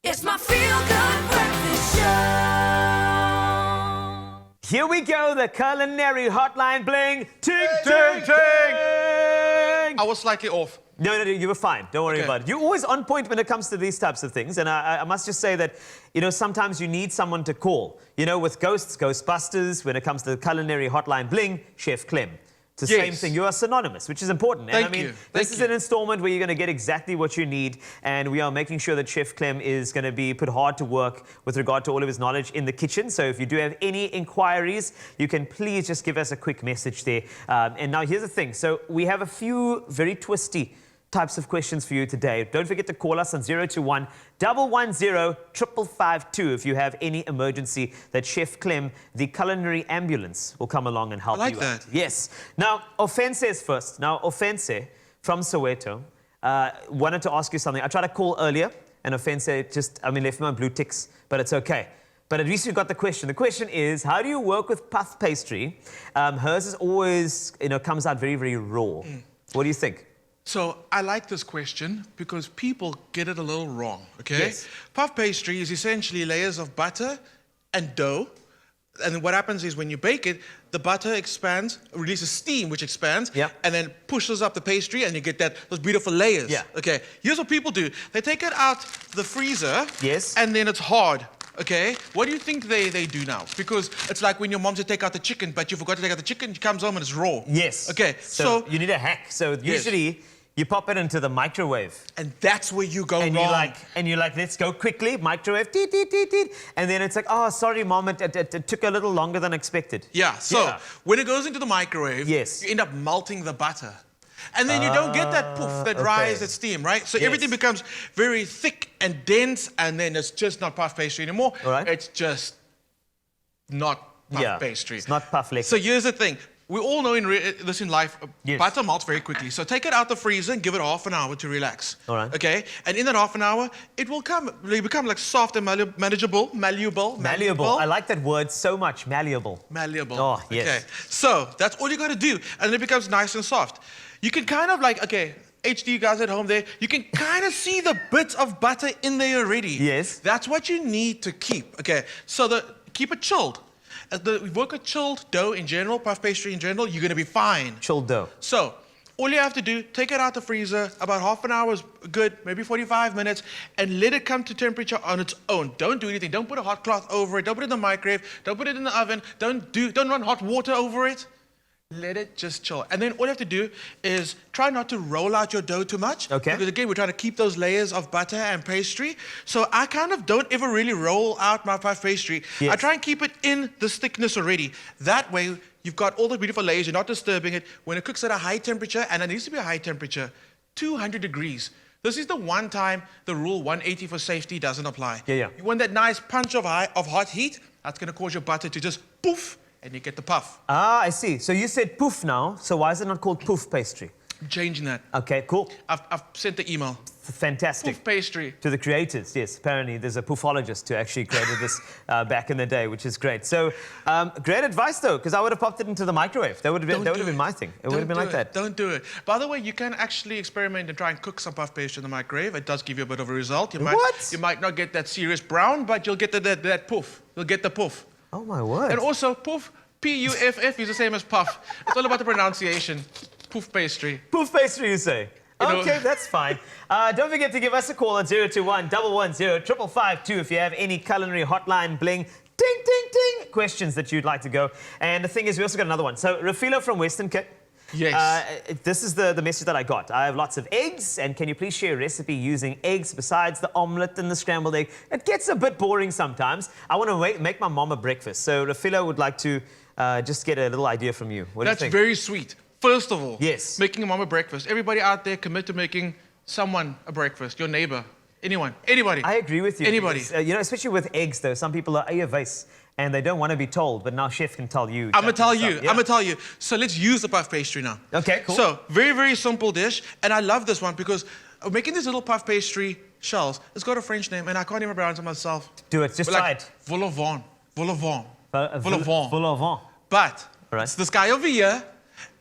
It's my feel-good breakfast show. Here we go, the Culinary Hotline bling. Ting, Ting, ting, ting. I was slightly off. No, you were fine. Don't worry Okay. about it. You're always on point when it comes to these types of things. And I must just say that, sometimes you need someone to call. With ghosts, Ghostbusters, when it comes to the Culinary Hotline bling, Chef Clem. It's the same thing. You are synonymous, which is important. And Thank you. This is an installment where you're going to get exactly what you need. And we are making sure that Chef Clem is going to be put hard to work with regard to all of his knowledge in the kitchen. So if you do have any inquiries, you can please just give us a quick message there. And now here's the thing. So we have a few very twisty types of questions for you today. Don't forget to call us on 021 110 5552 if you have any emergency, that Chef Clem, the culinary ambulance, will come along and help you I like out. that. Yes. Now, Offense is first. Now, Offense from Soweto wanted to ask you something. I tried to call earlier, and Offense left me on blue ticks, but it's okay. But at least you got the question. The question is, how do you work with Puff Pastry? Hers is always, comes out very, very raw. What do you think? So I like this question because people get it a little wrong, okay? Yes. Puff pastry is essentially layers of butter and dough. And what happens is when you bake it, the butter expands, releases steam, which expands, Yep. and then pushes up the pastry, and you get those beautiful layers. Yeah. Okay, here's what people do. They take it out the freezer, Yes. and then it's hard. Okay, what do you think they do now? Because it's like when your mom said take out the chicken, but you forgot to take out the chicken, she comes home and it's raw. Yes. Okay, So you need a hack. So usually you pop it into the microwave. and that's where you go And wrong. you're like, let's go quickly, microwave, teet, teet, teet, teet. And then it's like, oh, sorry, Mom, it took a little longer than expected. Yeah, so Yeah. when it goes into the microwave, Yes. you end up melting the butter. And then you don't get that poof, that okay. rise, that steam, right? So Yes. everything becomes very thick and dense, and then it's just not puff pastry anymore. All right. It's just not puff pastry. It's not puff lekker. So here's the thing. We all know in life, Yes. butter melts very quickly. So take it out the freezer and give it half an hour to relax. All right. Okay? And in that half an hour, it will become like soft and malleable. Malleable. I like that word so much, malleable. Malleable. Oh, yes. Okay. So that's all you got to do. And then it becomes nice and soft. You can kind of HD guys at home there, you can kind of see the bits of butter in there already. Yes. That's what you need to keep. Okay. So keep it chilled. As we work with chilled dough in general, puff pastry in general, you're going to be fine. Chilled dough. So all you have to do, take it out the freezer, about half an hour is good, maybe 45 minutes, and let it come to temperature on its own. Don't do anything. Don't put a hot cloth over it. Don't put it in the microwave. Don't put it in the oven. Don't run hot water over it. Let it just chill. And then all you have to do is try not to roll out your dough too much. Okay. Because again, we're trying to keep those layers of butter and pastry. So I kind of don't ever really roll out my puff pastry. Yes. I try and keep it in this thickness already. That way, you've got all the beautiful layers. You're not disturbing it. When it cooks at a high temperature, and it needs to be a high temperature, 200 degrees. This is the one time the rule 180 for safety doesn't apply. Yeah. You want that nice punch of hot heat. That's going to cause your butter to just poof, and you get the puff. Ah, I see. So you said poof now, so why is it not called poof pastry? I'm changing that. Okay, cool. I've sent the email. Fantastic. Poof pastry. To the creators, yes. Apparently, there's a poofologist who actually created this back in the day, which is great. So, great advice, though, because I would have popped it into the microwave. That would have been my thing. It would have been like that. Don't do it. By the way, you can actually experiment and try and cook some puff pastry in the microwave. It does give you a bit of a result. You might not get that serious brown, but you'll get that poof. You'll get the poof. Oh, my word. And also, poof, P-U-F-F is the same as puff. It's all about the pronunciation. Poof pastry. Poof pastry, you say? Okay, that's fine. Don't forget to give us a call on 021 110 5552 if you have any culinary hotline bling, ting, ting, ting, questions that you'd like to go. And the thing is, we also got another one. So, Rafilo from Western Cape. Yes. This is the message that I got. I have lots of eggs, and can you please share a recipe using eggs besides the omelette and the scrambled egg? It gets a bit boring sometimes. I want to make my mom a breakfast. So, Rafilo would like to just get a little idea from you. What do you think? That's very sweet. First of all, yes, making a mom a breakfast. Everybody out there, commit to making someone a breakfast. Your neighbor, anyone, anybody. I agree with you. Anybody. Because, especially with eggs, though, some people are ayavais and they don't want to be told, but now Chef can tell you. I'm gonna tell you. Yeah. I'm gonna tell you. So let's use the puff pastry now. Okay, cool. So very, very simple dish, and I love this one because making these little puff pastry shells. It's got a French name, and I can't even pronounce it myself. Do it. Just try it. Vol au vent. Vol au vent. Vol au vent. But Right. it's this guy over here,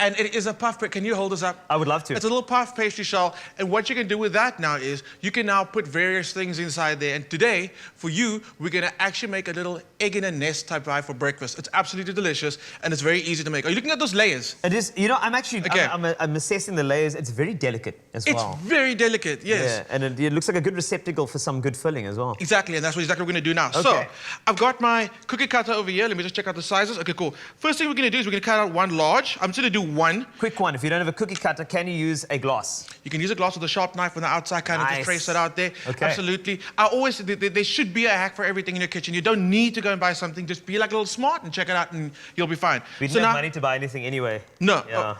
And it is a puff pastry. Can you hold this up? I would love to. It's a little puff pastry shell. And what you can do with that now is you can now put various things inside there. And today, for you, we're going to actually make a little egg in a nest type pie for breakfast. It's absolutely delicious and it's very easy to make. Are you looking at those layers? It is, you know, I'm actually, Okay. I'm assessing the layers. It's very delicate as well. It's very delicate, yes. Yeah, and it looks like a good receptacle for some good filling as well. Exactly, and that's exactly what we're going to do now. Okay. So, I've got my cookie cutter over here. Let me just check out the sizes. Okay, cool. First thing we're going to do is we're going to cut out one large. I'm just going to do one. Quick one, if you don't have a cookie cutter, can you use a glass? You can use a glass with a sharp knife on the outside, kind of Nice. just trace it out there. Okay. Absolutely. I always, there should be a hack for everything in your kitchen. You don't need to go and buy something. Just be like a little smart and check it out and you'll be fine. We didn't have money to buy anything anyway. No. Yeah. Oh,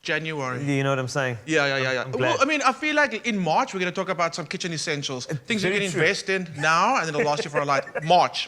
January. You know what I'm saying? Yeah. I'm Well, glad. I mean, I feel like in March, we're going to talk about some kitchen essentials. Things you very can true. invest in now, and it'll last you for a life. March.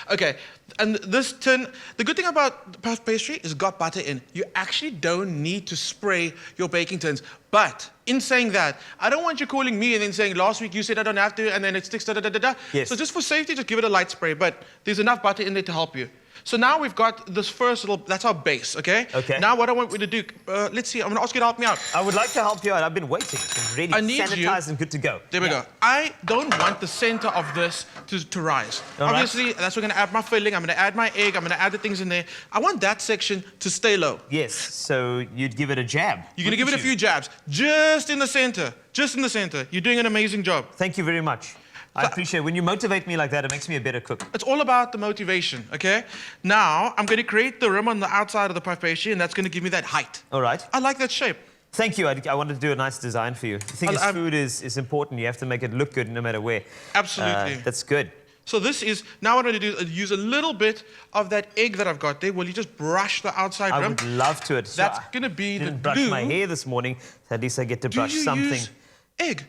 Okay, and this tin, the good thing about puff pastry is got butter in. You actually don't need to spray your baking tins. But in saying that, I don't want you calling me and then saying, last week you said I don't have to, and then it sticks, da-da-da-da-da. Yes. So just for safety, just give it a light spray. But there's enough butter in there to help you. So now we've got this first little, that's our base, okay? Okay. Now what I want you to do, let's see, I'm going to ask you to help me out. I would like to help you out. I've been waiting. I'm ready, I need sanitized and good to go. There we go. I don't want the center of this to rise. All right. Obviously, that's where I'm going to add my filling. I'm going to add my egg. I'm going to add the things in there. I want that section to stay low. Yes, so you'd give it a jab. You're going to give it a few jabs. Just in the center. Just in the center. You're doing an amazing job. Thank you very much. I appreciate it. When you motivate me like that, it makes me a better cook. It's all about the motivation, okay? Now, I'm going to create the rim on the outside of the puff pastry, and that's going to give me that height. All right. I like that shape. Thank you. I wanted to do a nice design for you. The thing is, I'm- food is important. You have to make it look good no matter where. Absolutely. That's good. So this is, now what I'm going to do is use a little bit of that egg that I've got there. Will you just brush the outside I rim? would love to. It. That's going to be the didn't brush glue. my hair this morning, so at least I get to Do brush you something. use egg?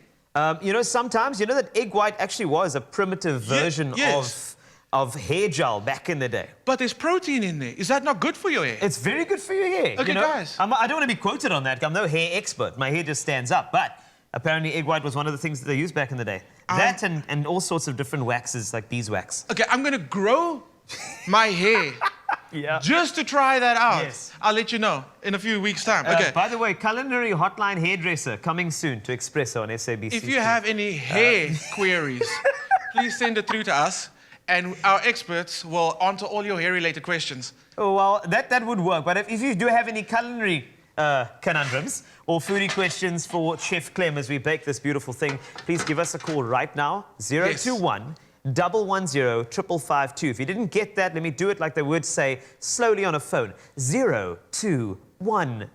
You know, sometimes, you know that egg white actually was a primitive version yes. of hair gel back in the day. But there's protein in there. Is that not good for your hair? It's very good for your hair. Okay, you know? guys. I don't want to be quoted on that. I'm no hair expert. My hair just stands up. But apparently egg white was one of the things that they used back in the day. That and all sorts of different waxes like beeswax. Okay, I'm going to grow my hair Yeah. just to try that out. Yes. I'll let you know in a few weeks' time. Okay. By the way, Culinary Hotline hairdresser coming soon to Expresso on SABC. If you have any hair queries, please send it through to us, and our experts will answer all your hair-related questions. Oh, well, that would work. But if you do have any culinary conundrums or foodie questions for Chef Clem as we bake this beautiful thing, please give us a call right now, 021 110 552. If you didn't get that, let me do it like they would say slowly on a phone. 021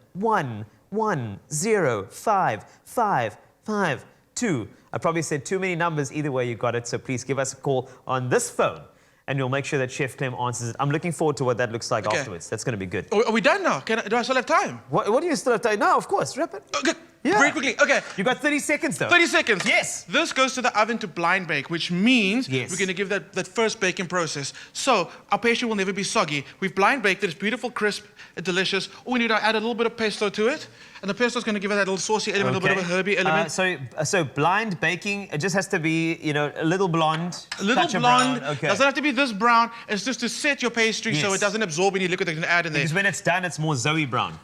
110 552. I probably said too many numbers. Either way, you got it. So please give us a call on this phone, and we'll make sure that Chef Clem answers it. I'm looking forward to what that looks like Okay. afterwards. That's going to be good. Are we done now? Do I still have time? What do you still have to? No, of course. Rip it. Okay. Yeah. Very quickly. Okay. You got 30 seconds, though. 30 seconds. Yes. This goes to the oven to blind bake, which means Yes. we're going to give that first baking process. So our pastry will never be soggy. We've blind baked it. It's beautiful, crisp, and delicious. All we need to add a little bit of pesto to it. And the pesto is going to give it that little saucy element, a little bit of a herby element. So blind baking, it just has to be, you know, a little blonde. A little touch of blonde. brown. Okay. Doesn't have to be this brown. It's just to set your pastry so Yes. it doesn't absorb any liquid that you can add in there. Because when it's done, it's more Zoe brown.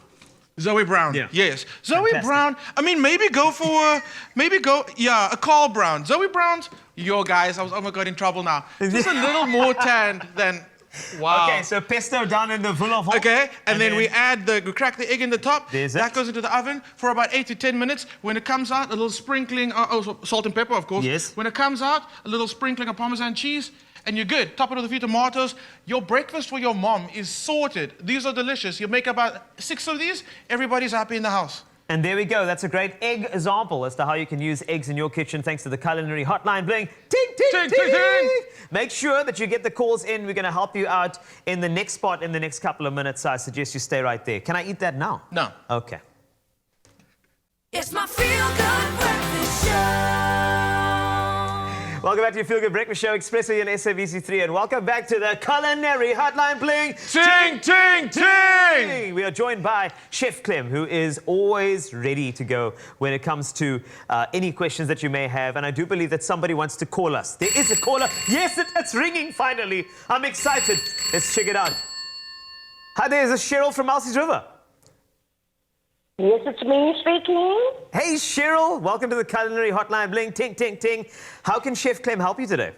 Zoe Brown. Yeah. Yes. Zoe Fantastic. Brown. I mean, maybe go for, a Carl Brown. Zoe Brown's, guys, oh my God, in trouble now. Just a little more tanned than, wow. Okay, so pesto down in the villa. Okay, and then we crack the egg in the top. There's that it. goes into the oven for about 8 to 10 minutes. When it comes out, a little sprinkling, salt and pepper, of course. Yes. When it comes out, a little sprinkling of Parmesan cheese, and you're good. Top it with a few tomatoes. Your breakfast for your mom is sorted. These are delicious. You make about 6 of these, everybody's happy in the house. And there we go. That's a great egg example as to how you can use eggs in your kitchen thanks to the Culinary Hotline bling. Ting, ting, Ting, ting, ting, ting. Make sure that you get the calls in. We're going to help you out in the next spot in the next couple of minutes. So I suggest you stay right there. Can I eat that now? No. Okay. It's my feel-good breakfast show. Welcome back to your Feel Good Breakfast Show, Expresso on SABC3, and welcome back to the Culinary Hotline bling. Ting, ting, ting! We are joined by Chef Clem, who is always ready to go when it comes to any questions that you may have. And I do believe that somebody wants to call us. There is a caller. Yes, it's ringing finally. I'm excited. Let's check it out. Hi there, is this Cheryl from Elsie's River? Yes, it's me speaking. Hey, Cheryl. Welcome to the Culinary Hotline. Bling, ting, ting, ting. How can Chef Clem help you today?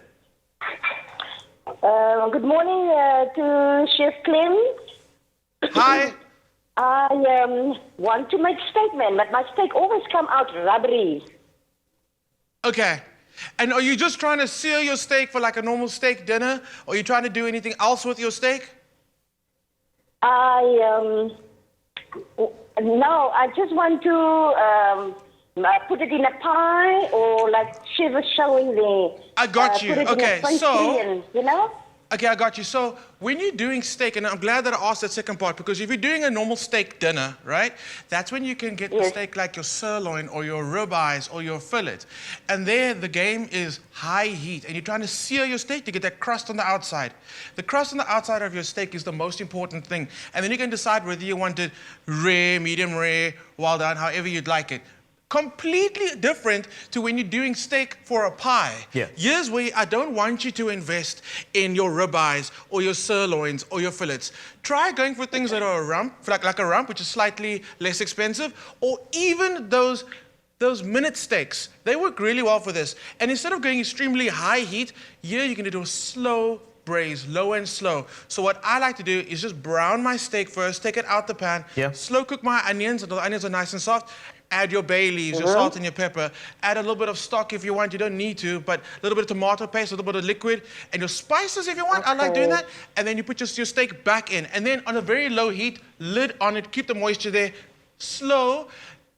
Good morning to Chef Clem. Hi. I want to make statement, but my steak always come out rubbery. Okay. And are you just trying to sear your steak for like a normal steak dinner? Or are you trying to do anything else with your steak? No, I just want to put it in a pie or like Chef was showing there. I got you. Put it Okay, in a pastry so- and, you know? Okay, I got you. So when you're doing steak, and I'm glad that I asked that second part, because if you're doing a normal steak dinner, right, that's when you can get the Yes. steak like your sirloin or your ribeyes or your fillet. And there the game is high heat, and you're trying to sear your steak to get that crust on the outside. The crust on the outside of your steak is the most important thing. And then you can decide whether you want it rare, medium rare, well done, however you'd like it. Completely different to when you're doing steak for a pie. Yeah. Here's where I don't want you to invest in your ribeyes or your sirloins or your fillets. Try going for things that are a rump, like a rump, which is slightly less expensive, or even those minute steaks. They work really well for this. And instead of going extremely high heat, here you're gonna do a slow braise, low and slow. So what I like to do is just brown my steak first, take it out the pan, Yeah. slow cook my onions until the onions are nice and soft. Add your bay leaves, your salt and your pepper. Add a little bit of stock if you want. You don't need to, but a little bit of tomato paste, a little bit of liquid, and your spices if you want. I like doing that. And then you put your steak back in. And then on a very low heat, lid on it, keep the moisture there. Slow,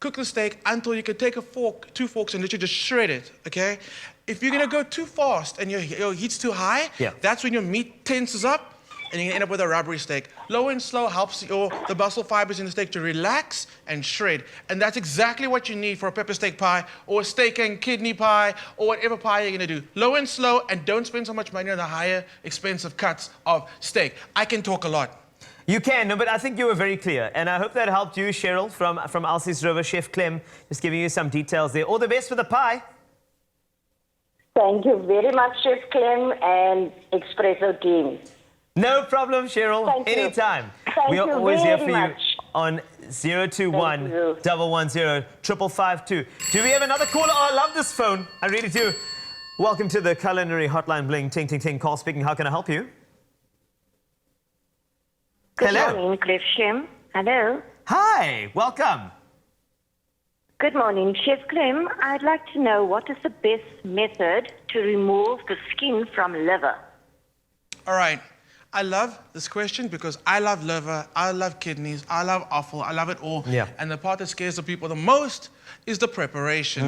cook the steak until you can take a fork, 2 forks, and literally just shred it, okay? If you're gonna go too fast and your heat's too high, Yeah. that's when your meat tenses up, and you can end up with a rubbery steak. Low and slow helps the muscle fibers in the steak to relax and shred. And that's exactly what you need for a pepper steak pie or a steak and kidney pie or whatever pie you're gonna do. Low and slow, and don't spend so much money on the higher expensive cuts of steak. I can talk a lot. You can, no, but I think you were very clear. And I hope that helped you, Cheryl, from Elsie's River. Chef Clem, just giving you some details there. All the best for the pie. Thank you very much, Chef Clem and Expresso team. No problem, Cheryl. Thank you. Anytime. Thank We are you always here very for you much. on 021 Thank you. 110 552. Do we have another caller? Oh, I love this phone. I really do. Welcome to the Culinary Hotline. Bling, ting, ting, ting. Call speaking. How can I help you? Good Hello. morning, Cliff Shem. Hello. Hi. Welcome. Good morning, Chef Clem. I'd like to know what is the best method to remove the skin from liver? All right. I love this question because I love liver, I love kidneys, I love offal, I love it all. Yeah. And the part that scares the people the most is the preparation.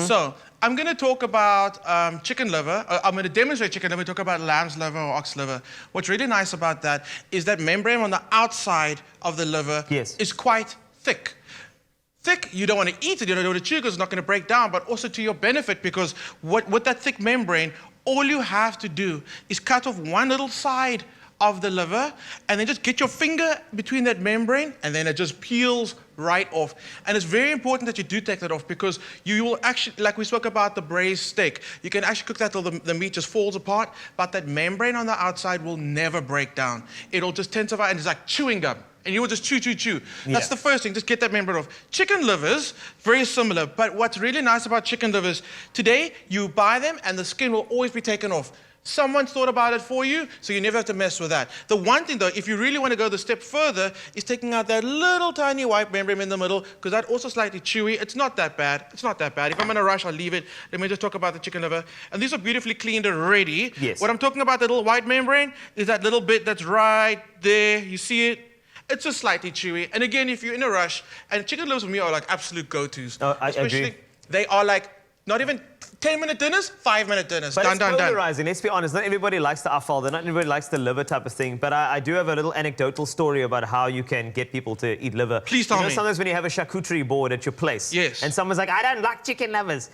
So I'm going to talk about chicken liver. I'm going to demonstrate chicken liver, talk about lamb's liver or ox liver. What's really nice about that is that membrane on the outside of the liver Yes. is quite thick. Thick, you don't want to eat it, you don't want to chew because it's not going to break down, but also to your benefit because with that thick membrane, all you have to do is cut off one little side of the liver and then just get your finger between that membrane and then it just peels right off. And it's very important that you do take that off because you will actually, like we spoke about the braised steak, you can actually cook that till the meat just falls apart, but that membrane on the outside will never break down. It'll just tensify and it's like chewing gum. And you will just chew, chew, chew. That's the first thing, just get that membrane off. Chicken livers, very similar, but what's really nice about chicken livers, today you buy them and the skin will always be taken off. Someone's thought about it for you, so you never have to mess with that. The one thing though, if you really want to go the step further, is taking out that little tiny white membrane in the middle, because that's also slightly chewy. It's not that bad. It's not that bad. If I'm in a rush, I'll leave it. Let me just talk about the chicken liver. And these are beautifully cleaned already. Yes. What I'm talking about, the little white membrane, is that little bit that's right there. You see it? It's just slightly chewy. And again, if you're in a rush, and chicken livers for me are like absolute go-tos. Oh, I agree. They are like not even 10-minute dinners, 5-minute dinners. But Done, it's done, done. polarizing. Let's be honest. Not everybody likes the offal. Not everybody likes the liver type of thing. But I do have a little anecdotal story about how you can get people to eat liver. Please tell you know, me. Sometimes when you have a charcuterie board at your place, Yes. and someone's like, I don't like chicken livers.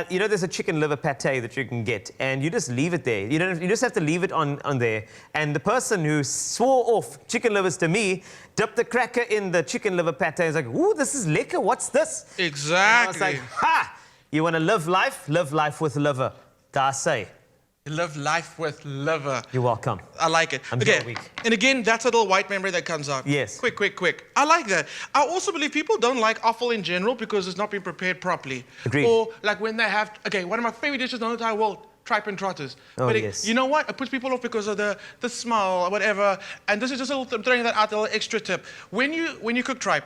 You know, there's a chicken liver pate that you can get, and you just leave it there. You just have to leave it on there. And the person who swore off chicken livers to me dipped the cracker in the chicken liver pate. He's like, ooh, this is lekker. What's this? Exactly. And I was like, ha! You want to live life with liver. Daar say. Live life with liver. You're welcome. I like it. I'm okay. here all week. And again, that's a little white membrane that comes out. Yes. Quick. I like that. I also believe people don't like offal in general because it's not been prepared properly. Agreed. Or like when they have, okay, one of my favorite dishes in the entire world, tripe and trotters. Oh, but yes. you know what? It puts people off because of the smell or whatever. And this is just a little, throwing that out, a little extra tip. When you cook tripe,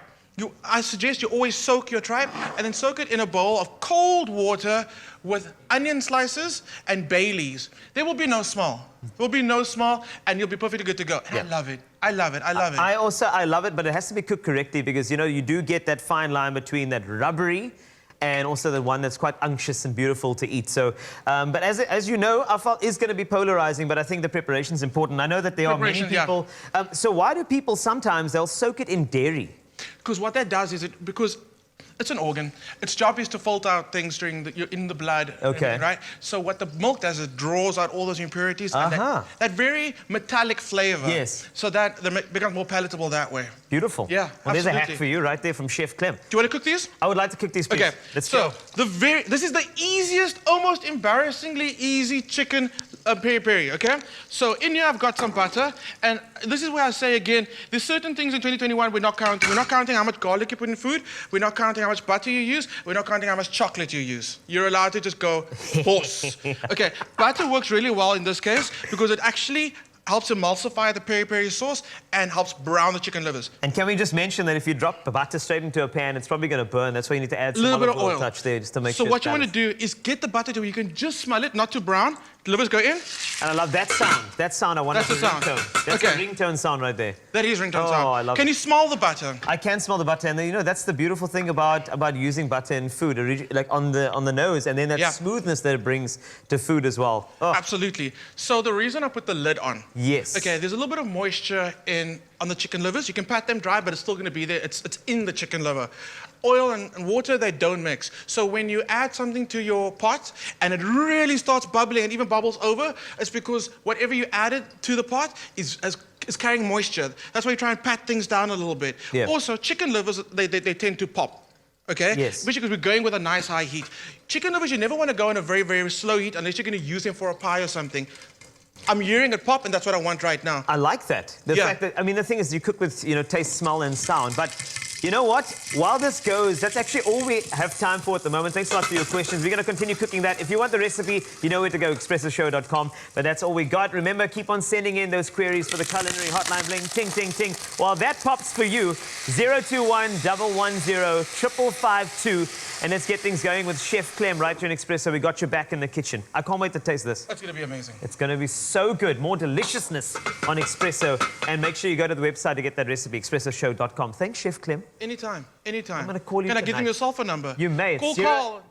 I suggest you always soak your tripe and then soak it in a bowl of cold water with onion slices and bay leaves. There will be no smell. There will be no smell and you'll be perfectly good to go. And Yeah. I love it. I love it. I love it, but it has to be cooked correctly because, you know, you do get that fine line between that rubbery and also the one that's quite unctuous and beautiful to eat. So, but as you know, afal is going to be polarizing, but I think the preparation is important. I know that there are many Preparation, yeah. people. So why do people sometimes, they'll soak it in dairy? Because what that does is because it's an organ. Its job is to filter out things in the blood. Okay. Right? So what the milk does is it draws out all those impurities and that very metallic flavor. Yes. So that it becomes more palatable that way. Beautiful. Yeah, Well, there's a hack absolutely. for you right there from Chef Clem. Do you want to cook these? I would like to cook these, please. Okay. Let's so go. this is the easiest, almost embarrassingly easy chicken peri-peri, okay? So in here I've got some butter, and this is where I say again, there's certain things in 2021 we're not counting. We're not counting how much garlic you put in food. We're not counting how much butter you use. We're not counting how much chocolate you use. You're allowed to just go horse. Okay, butter works really well in this case because it actually helps emulsify the peri-peri sauce and helps brown the chicken livers. And can we just mention that if you drop the butter straight into a pan, it's probably going to burn. That's why you need to add A some little bit of olive oil. touch there just to make So sure what it's you want to balanced. do is get the butter to where you can just smell it, not too brown. The livers go in. And I love that sound. That sound, I want That's the the sound. ringtone. That's Okay. the ringtone sound right there. That is ringtone Oh, sound. I love Can it. you smell the butter? I can smell the butter, and then, you know, that's the beautiful thing about using butter in food, like on the nose, and then that Yeah. smoothness that it brings to food as well. Oh, Absolutely. So the reason I put the lid on. yes. Okay, there's a little bit of moisture on the chicken livers. You can pat them dry, but it's still going to be there. It's in the chicken liver. Oil and water, they don't mix. So when you add something to your pot and it really starts bubbling and even bubbles over, it's because whatever you added to the pot is carrying moisture. That's why you try and pat things down a little bit. Yeah. Also, chicken livers, they tend to pop. Okay? Yes. Especially because we're going with a nice high heat. Chicken livers, you never want to go in a very, very slow heat unless you're going to use them for a pie or something. I'm hearing it pop, and that's what I want right now. I like that. The Yeah. fact that, I mean, the thing is, you cook with, you know, taste, smell, and sound. But you know what? While this goes, that's actually all we have time for at the moment. Thanks a lot for your questions. We're going to continue cooking that. If you want the recipe, you know where to go, expressoshow.com. But that's all we got. Remember, keep on sending in those queries for the culinary hotline bling. Ting, ting, ting. While that pops for you, 021 110 5552. And let's get things going with Chef Clem right here in Expresso. We got you back in the kitchen. I can't wait to taste this. That's going to be amazing. It's going to be so good. More deliciousness on Expresso. And make sure you go to the website to get that recipe, expressoshow.com. Thanks, Chef Clem. Anytime. I'm gonna call you Can I give them tonight. your cell phone number? You may. It's Call zero- Carl.